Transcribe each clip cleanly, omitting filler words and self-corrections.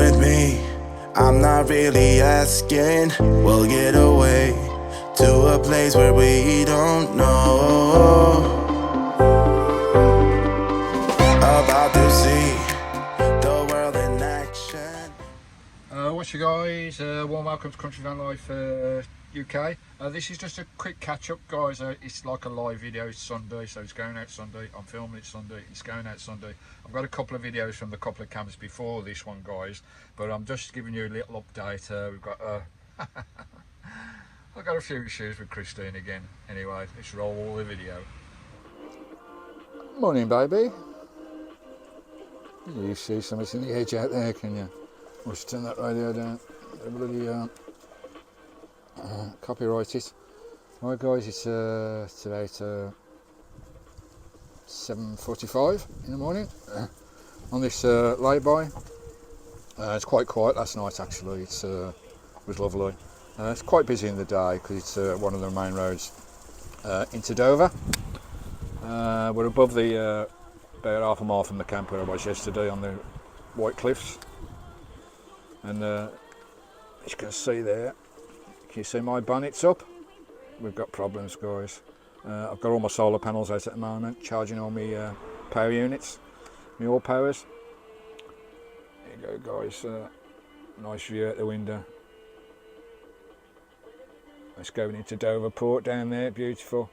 with me? I'm not really asking. We'll get away to a place where we don't know. About to see the world in action. What's you guys? Warm welcome to Country Vanlife UK. This is just a quick catch up, guys. It's like a live video. It's Sunday, so it's going out Sunday. I'm filming it Sunday. It's going out Sunday. I've got a couple of videos from the couple of camps before this one, guys, but I'm just giving you a little update. We've got I've got a few issues with Christine again. Anyway, let's roll the video. Morning, baby. You see something in the edge out there, can you? Let's turn that radio down. Bloody copyright it. Right, guys, it's about 7:45 in the morning on this lay-by. It's quite quiet last night, actually. It was lovely. It's quite busy in the day because it's one of the main roads into Dover. We're above the about half a mile from the camp where I was yesterday on the White Cliffs, and as you can see there, can you see my bonnet's up? We've got problems, guys. I've got all my solar panels out at the moment, charging all my power units, my all powers. There you go, guys. Nice view out the window. It's going into Dover Port down there, beautiful.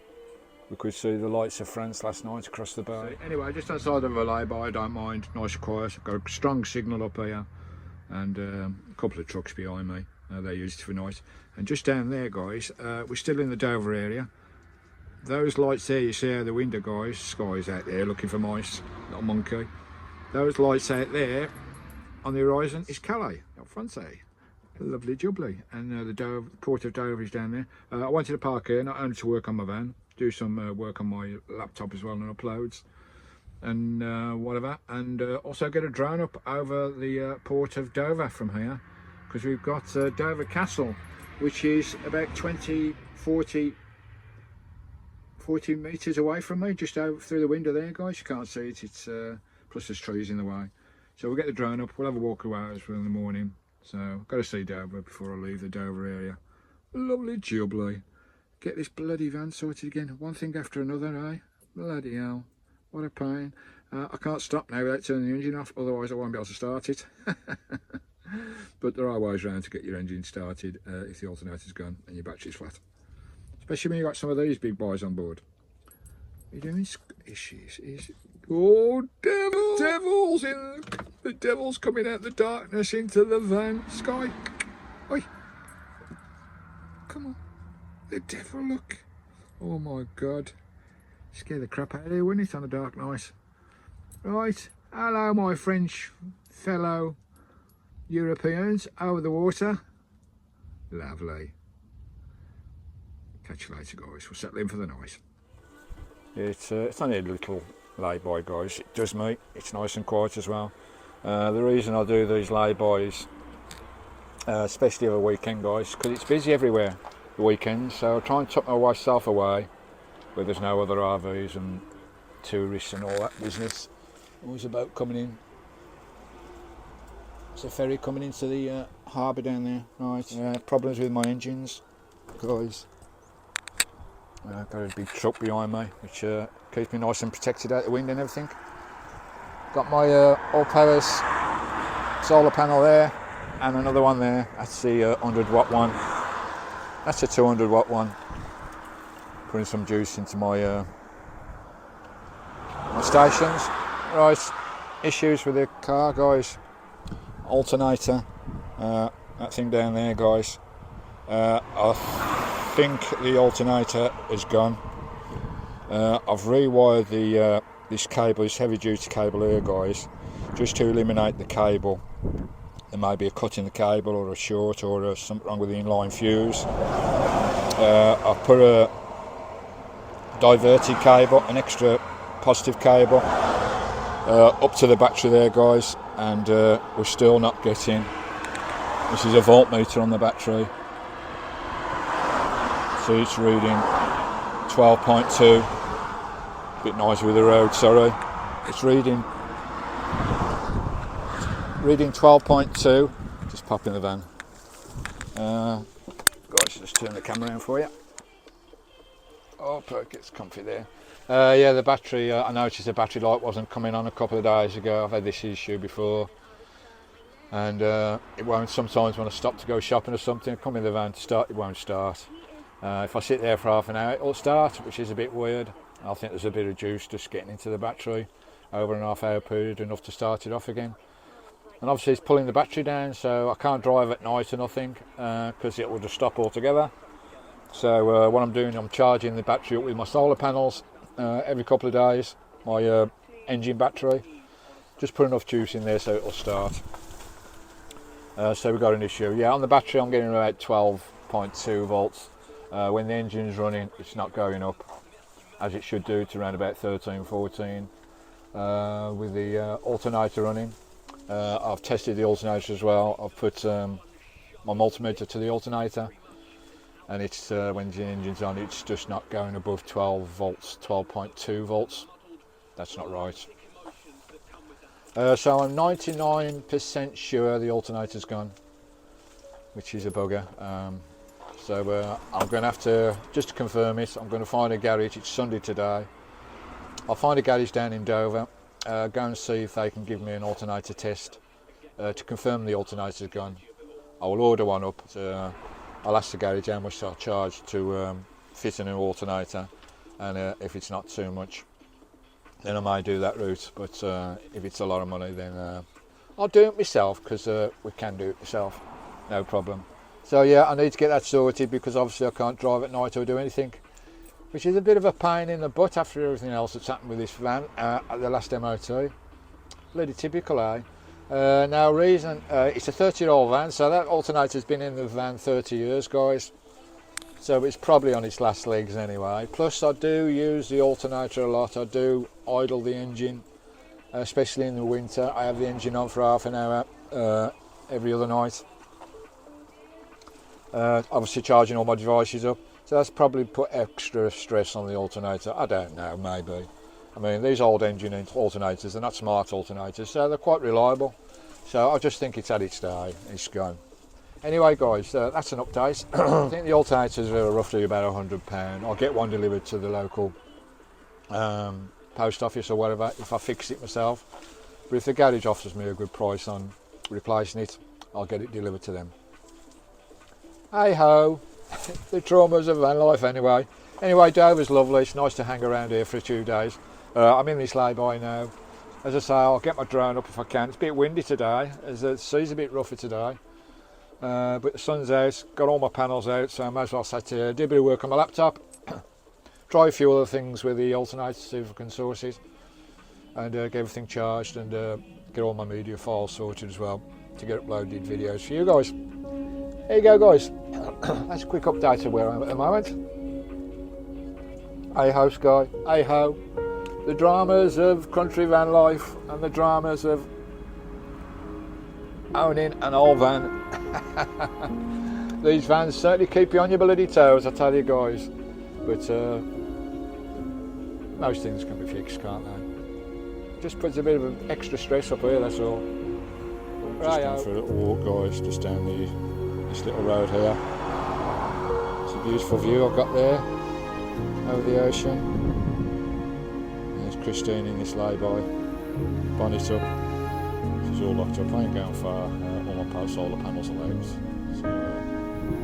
We could see the lights of France last night across the bay. So anyway, just outside of a lay-by, I don't mind, nice and quiet. I've got a strong signal up here, and a couple of trucks behind me. They're used for night. And just down there, guys, we're still in the Dover area. Those lights there you see out the window, guys, Skye's out there looking for mice, little monkey. Those lights out there on the horizon is Calais, up front there. Lovely jubbly. And the Port of Dover is down there. I wanted to park here, not only to work on my van, do some work on my laptop as well and uploads and whatever, and also get a drone up over the Port of Dover from here, because we've got Dover Castle, which is about 40 metres away from me, just over through the window there, guys. You can't see it, it's plus there's trees in the way. So we'll get the drone up, we'll have a walk around in the morning. So I've got to see Dover before I leave the Dover area. Lovely jubbly. Get this bloody van sorted again, one thing after another, eh? Bloody hell, what a pain. I can't stop now without turning the engine off, otherwise I won't be able to start it. But there are ways around to get your engine started if the alternator's gone and your battery's flat. Especially when you've got some of these big boys on board. You're doing issues. Oh, devils! The devil's coming out the darkness into the van. Skye, oi, come on. The devil, look. Oh my god. Scare the crap out of you, wouldn't it, on a dark night? Right, hello my French fellow Europeans over the water. Lovely. Catch you later, guys. We'll settle in for the night. It's only a little lay-by, guys. It does me. It's nice and quiet as well. The reason I do these lay-bys, especially over the weekend, guys, because it's busy everywhere the weekend, so I try and tuck myself away where there's no other RVs and tourists and all that business. Always a boat coming in. There's a ferry coming into the harbour down there. Right, problems with my engines, guys. Got a big truck behind me, which keeps me nice and protected out the wind and everything. Got my all powers solar panel there, and another one there. That's the 100 watt one. That's a 200 watt one. Putting some juice into my my stations. Right, issues with the car, guys. Alternator, that thing down there, guys. I think the alternator is gone. I've rewired the this cable, this heavy duty cable here, guys, just to eliminate the cable. There may be a cut in the cable or a short or something wrong with the inline fuse. I've put a diverted cable, an extra positive cable, up to the battery there, guys, and we're still not getting. This is a voltmeter on the battery. See, it's reading 12.2. Bit noisy with the road, sorry. It's reading reading 12.2. Just pop in the van. Guys, just turn the camera around for you. Oh, it gets comfy there. Yeah, the battery, I noticed the battery light wasn't coming on a couple of days ago. I've had this issue before. And it won't, sometimes when I stop to go shopping or something, I come in the van to start, it won't start. If I sit there for half an hour, it'll start, which is a bit weird. I think there's a bit of juice just getting into the battery over an half-hour period, enough to start it off again. And obviously it's pulling the battery down, so I can't drive at night or nothing, because it will just stop altogether. So what I'm doing, I'm charging the battery up with my solar panels every couple of days, my engine battery. Just put enough juice in there so it'll start. So we've got an issue. Yeah, on the battery I'm getting about 12.2 volts. When the engine is running, it's not going up as it should do, to around about 13, 14. With the alternator running, I've tested the alternator as well. I've put my multimeter to the alternator, and it's when the engine's on, it's just not going above 12 volts, 12.2 volts. That's not right. So I'm 99% sure the alternator's gone, which is a bugger. So I'm going to have to, just to confirm it, I'm going to find a garage. It's Sunday today. I'll find a garage down in Dover, go and see if they can give me an alternator test to confirm the alternator's gone. I will order one up. I'll ask the garage how much I'll charge to fit in an alternator, and if it's not too much, then I may do that route. But if it's a lot of money, then I'll do it myself, because we can do it myself, no problem. So yeah, I need to get that sorted, because obviously I can't drive at night or do anything, which is a bit of a pain in the butt after everything else that's happened with this van at the last MOT. Bloody typical, eh? Now reason, it's a 30-year-old van, so that alternator's been in the van 30 years, guys. So it's probably on its last legs anyway. Plus I do use the alternator a lot. I do idle the engine, especially in the winter. I have the engine on for half an hour every other night. Obviously charging all my devices up, so that's probably put extra stress on the alternator. I don't know, maybe. I mean, these old engine alternators, they're not smart alternators, so they're quite reliable. So I just think it's had its day, it's gone. Anyway guys, that's an update. I think the alternators are roughly about £100. I'll get one delivered to the local post office or whatever if I fix it myself. But if the garage offers me a good price on replacing it, I'll get it delivered to them. Hey ho, the traumas of van life anyway. Anyway, Dover's lovely. It's nice to hang around here for a few days. I'm in this lay-by now. As I say, I'll get my drone up if I can. It's a bit windy today, as the sea's a bit rougher today. But the sun's out, got all my panels out, so I might as well sit here, do a bit of work on my laptop, try a few other things with the alternator, see if I can source it, and get everything charged, and get all my media files sorted as well, to get uploaded videos for you guys. There you go guys, that's a quick update of where I am at the moment. Hey ho Skye, hey ho. The dramas of country van life and the dramas of owning an old van. These vans certainly keep you on your bloody toes, I tell you guys. But most things can be fixed, can't they? Just puts a bit of an extra stress up here, that's all. Just going for a little walk guys, just down this little road here. It's a beautiful view I've got there over the ocean. There's Christine in this lay-by, bonnet up. She's all locked up, I ain't going far. All my solar panels are out,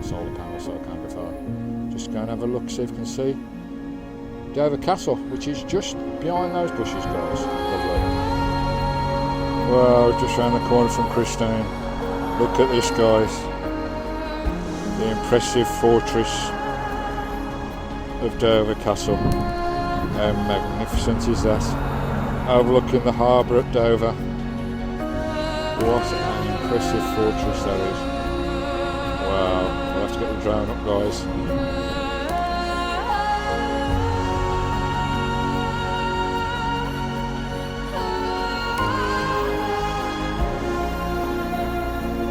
so solar panels, so I can't go far. Just go and have a look, see if you can see Dover Castle, which is just behind those bushes, guys. Lovely. Wow, just round the corner from Christine. Look at this, guys. The impressive fortress of Dover Castle. How magnificent is that? Overlooking the harbour at Dover. What an impressive fortress that is. Wow, we'll have to get the drone up guys.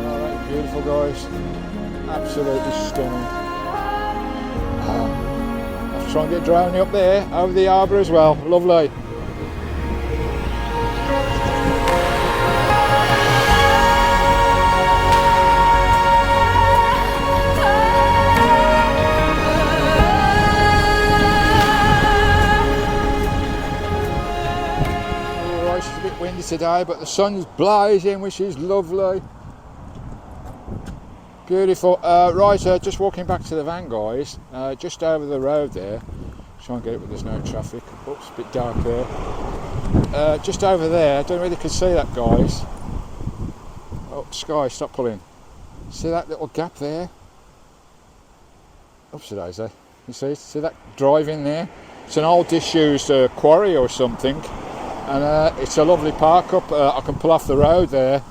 Alright, beautiful guys. Absolutely stunning. I'll try and get drone up there, over the harbour as well. Lovely. today, but the sun's blazing, which is lovely. Beautiful. Right, just walking back to the van, guys. Just over the road there. Try and get it where there's no traffic. Oops, a bit dark there. Just over there, I don't really can see that, guys. Oh, Skye, stop pulling. See that little gap there? Oops, daisy. You see that drive in there? It's an old disused quarry or something, and it's a lovely park up. I can pull off the road there,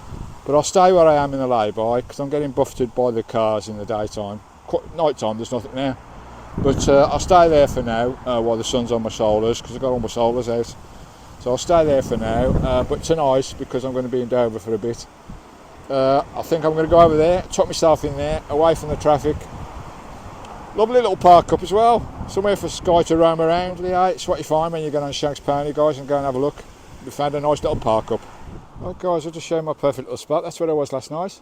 but I'll stay where I am in the lay-by because I'm getting buffeted by the cars in the daytime. Night time, there's nothing there. But I'll stay there for now while the sun's on my shoulders, because I've got all my shoulders out. So I'll stay there for now. But tonight, because I'm going to be in Dover for a bit, I think I'm going to go over there, tuck myself in there, away from the traffic. Lovely little park up as well. Somewhere for Skye to roam around. Yeah, it's what you find when you go on Shanks Pony, guys, and go and have a look. We found a nice little park up. Well, guys, I'll just show you my perfect little spot. That's where I was last night.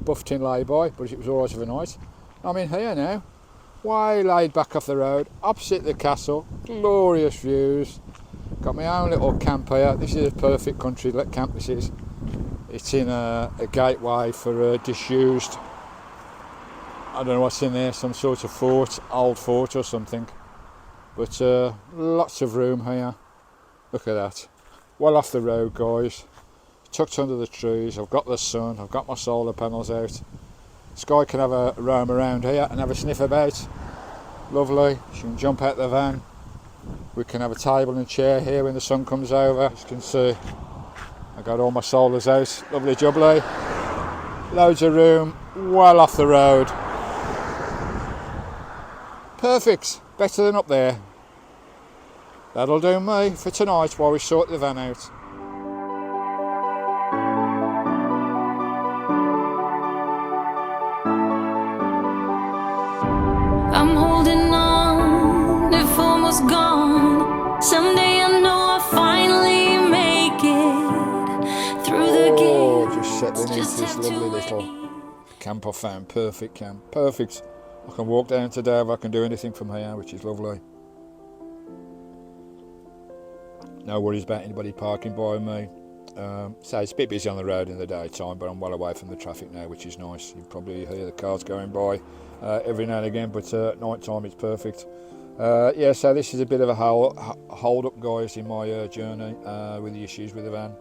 Buffeting lay-by, but it was all right of a night. I'm in here now. Way laid back off the road, opposite the castle. Glorious views. Got my own little camp here. This is a perfect country camp, this is. It's in a gateway for a disused, I don't know what's in there, some sort of fort, old fort or something. But lots of room here. Look at that. Well off the road, guys. Tucked under the trees. I've got the sun. I've got my solar panels out. Skye can have a roam around here and have a sniff about. Lovely. She can jump out the van. We can have a table and chair here when the sun comes over. As you can see, I got all my solars out. Lovely jubbly. Loads of room. Well off the road. Perfect. Better than up there. That'll do me for tonight while we sort the van out. I'm holding on, if almost gone. Someday I know I'll finally make it through the gates. Just settling into this lovely little camp I found. Perfect camp. Perfect. I can walk down to Dover. I can do anything from here, which is lovely. No worries about anybody parking by me. So it's a bit busy on the road in the daytime, but I'm well away from the traffic now, which is nice. You probably hear the cars going by every now and again, but at night time it's perfect. Yeah, so this is a bit of a hold up, guys, in my journey with the issues with the van.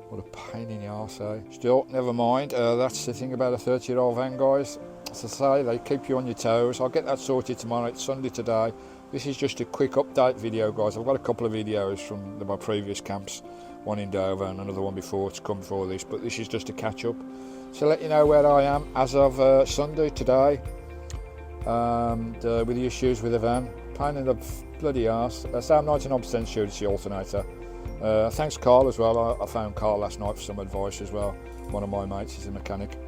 What a pain in the arse, eh? Still, never mind. That's the thing about a 30-year-old van, guys. As I say, they keep you on your toes. I'll get that sorted tomorrow. It's Sunday today. This is just a quick update video, guys. I've got a couple of videos from my previous camps, one in Dover and another one before to come before this, but this is just a catch up. So let you know where I am as of Sunday today, with the issues with the van. Pain in the bloody arse. So I'm 99% sure it's the alternator. Thanks Carl as well. I found Carl last night for some advice as well. One of my mates, he's a mechanic.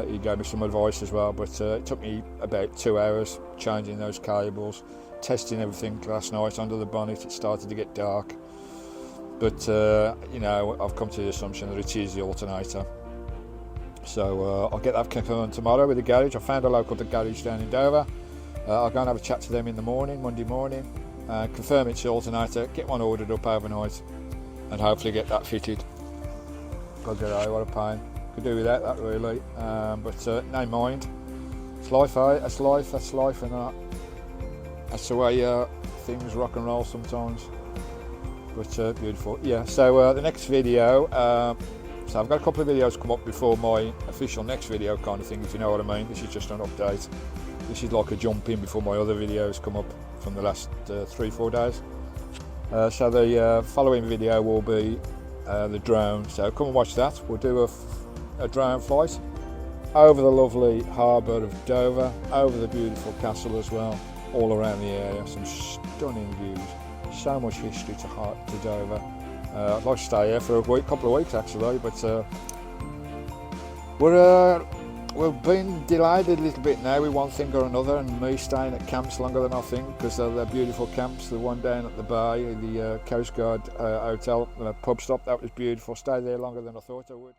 He gave me some advice as well, but it took me about 2 hours changing those cables, testing everything last night under the bonnet. It started to get dark, but you know, I've come to the assumption that it is the alternator. So I'll get that confirmed tomorrow with the garage. I found a local garage down in Dover. I'll go and have a chat to them in the morning, Monday morning, confirm it's the alternator, get one ordered up overnight, and hopefully get that fitted. God, what a pain. Could do without that really, but no mind. It's life, eh? That's life, and that's the way things rock and roll sometimes. But beautiful. Yeah, so the next video, so I've got a couple of videos come up before my official next video kind of thing, if you know what I mean. This is just an update. This is like a jump in before my other videos come up from the last 3-4 days. So the following video will be the drone, so come and watch that. We'll do a drone flight over the lovely harbour of Dover, over the beautiful castle as well, all around the area. Some stunning views, so much history to Dover. I'd like to stay here for a week, couple of weeks actually, but we've been delayed a little bit now with one thing or another, and me staying at camps longer than I think, because they're beautiful camps. The one down at the bay, the Coast Guard hotel, pub stop, that was beautiful. Stayed there longer than I thought I would.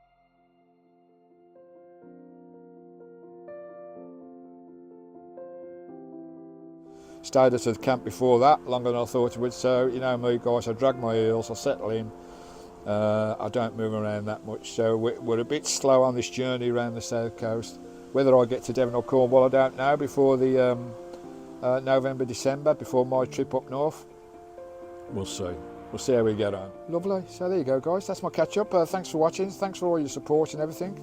Stayed at the camp before that, longer than I thought I would. So, you know me guys, I drag my heels, I settle in, I don't move around that much, so we're a bit slow on this journey around the south coast. Whether I get to Devon or Cornwall, I don't know, before the November, December, before my trip up north. We'll see. We'll see how we get on. Lovely. So there you go, guys. That's my catch up. Thanks for watching. Thanks for all your support and everything.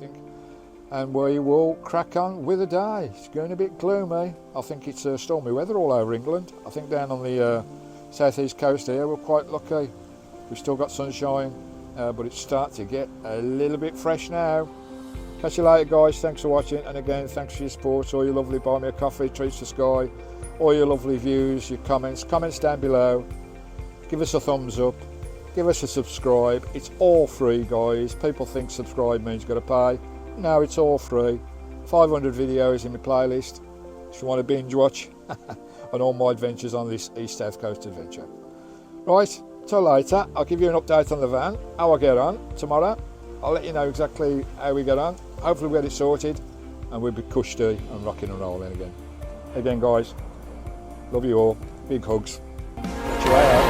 And we will crack on with the day. It's going a bit gloomy. I think it's stormy weather all over England. I think down on the southeast coast here we're quite lucky. We've still got sunshine, but it's starting to get a little bit fresh now. Catch you later, guys. Thanks for watching. And again, thanks for your support. All your lovely buy me a coffee treats for Skye. All your lovely views, your comments down below. Give us a thumbs up, give us a subscribe. It's all free, guys. People think subscribe means you've got to pay. No, it's all free. 500 videos in my playlist if you want to binge watch on all my adventures on this East South Coast adventure. Right, till later. I'll give you an update on the van, how I get on tomorrow. I'll let you know exactly how we get on. Hopefully we get it sorted and we'll be cushy and rocking and rolling again. Again, guys, love you all. Big hugs. Catch you later.